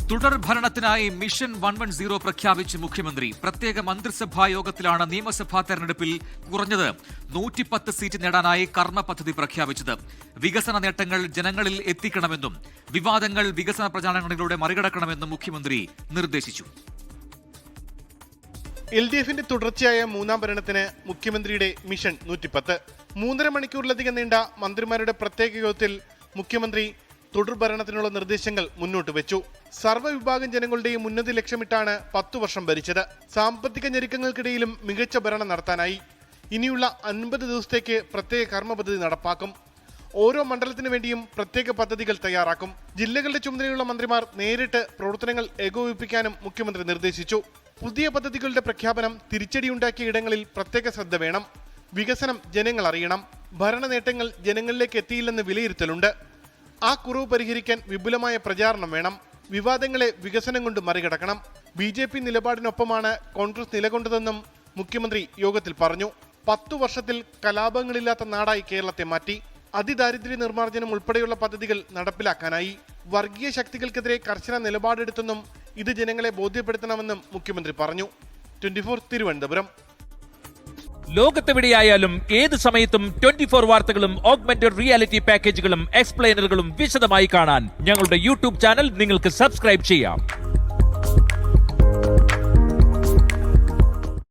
തുടർ ഭരണത്തിനായി മിഷൻ 110 പ്രഖ്യാപിച്ച് മുഖ്യമന്ത്രി. പ്രത്യേക മന്ത്രിസഭാ യോഗത്തിലാണ് നിയമസഭാ തെരഞ്ഞെടുപ്പിൽ കുറഞ്ഞത് 110 സീറ്റ് നേടാനായി കർമ്മ പദ്ധതി പ്രഖ്യാപിച്ചത്. വികസന നേട്ടങ്ങൾ ജനങ്ങളിൽ എത്തിക്കണമെന്നും വിവാദങ്ങൾ വികസന പ്രചാരണങ്ങളിലൂടെ മറികടക്കണമെന്നും മുഖ്യമന്ത്രി നിർദ്ദേശിച്ചു. LDFന്റെ തുടർച്ചയായ മൂന്നാം ഭരണത്തിന് മുഖ്യമന്ത്രിയുടെ മിഷൻ 110. 3.5 മണിക്കൂറിലധികം നീണ്ട മന്ത്രിമാരുടെ പ്രത്യേക യോഗത്തിൽ മുഖ്യമന്ത്രി തുടർഭരണത്തിനുള്ള നിർദ്ദേശങ്ങൾ മുന്നോട്ട് വെച്ചു. സർവ്വവിഭാഗം ജനങ്ങളുടെയും ഉന്നതി ലക്ഷ്യമിട്ടാണ് 10 വർഷം ഭരിച്ചത്. സാമ്പത്തിക ഞെരുക്കങ്ങൾക്കിടയിലും മികച്ച ഭരണം നടത്താനായി ഇനിയുള്ള 50 ദിവസത്തേക്ക് പ്രത്യേക കർമ്മ പദ്ധതി നടപ്പാക്കും. ഓരോ മണ്ഡലത്തിനു വേണ്ടിയും പ്രത്യേക പദ്ധതികൾ തയ്യാറാക്കും. ജില്ലകളുടെ ചുമതലയുള്ള മന്ത്രിമാർ നേരിട്ട് പ്രവർത്തനങ്ങൾ ഏകോപിപ്പിക്കാനും മുഖ്യമന്ത്രി നിർദ്ദേശിച്ചു. പുതിയ പദ്ധതികളുടെ പ്രഖ്യാപനം തിരിച്ചടിയുണ്ടാക്കിയ ഇടങ്ങളിൽ പ്രത്യേക ശ്രദ്ധ വേണം. വികസനം ജനങ്ങൾ അറിയണം. ഭരണ നേട്ടങ്ങൾ ജനങ്ങളിലേക്ക് എത്തിയില്ലെന്ന് വിലയിരുത്തലുണ്ട്. ആ കുറവ് പരിഹരിക്കാൻ വിപുലമായ പ്രചാരണം വേണം. വിവാദങ്ങളെ വികസനം കൊണ്ട് മറികടക്കണം. BJP നിലപാടിനൊപ്പമാണ് കോൺഗ്രസ് നിലകൊണ്ടതെന്നും മുഖ്യമന്ത്രി യോഗത്തിൽ പറഞ്ഞു. 10 വർഷത്തിൽ കലാപങ്ങളില്ലാത്ത നാടായി കേരളത്തെ മാറ്റി. അതിദാരിദ്ര്യ നിർമ്മാർജ്ജനം ഉൾപ്പെടെയുള്ള പദ്ധതികൾ നടപ്പിലാക്കാനായി. വർഗീയ ശക്തികൾക്കെതിരെ കർശന നിലപാടെടുത്തെന്നും ഇത് ജനങ്ങളെ ബോധ്യപ്പെടുത്തണമെന്നും മുഖ്യമന്ത്രി പറഞ്ഞു. 24 തിരുവനന്തപുരം. ലോകത്തെവിടെയായാലും ഏത് സമയത്തും 24 വാർത്തകളും ഓഗ്മെന്റഡ് റിയാലിറ്റി പാക്കേജുകളും എക്സ്പ്ലെയിനറുകളും വിശദമായി കാണാൻ ഞങ്ങളുടെ യൂട്യൂബ് ചാനൽ നിങ്ങൾക്ക് സബ്സ്ക്രൈബ് ചെയ്യാം.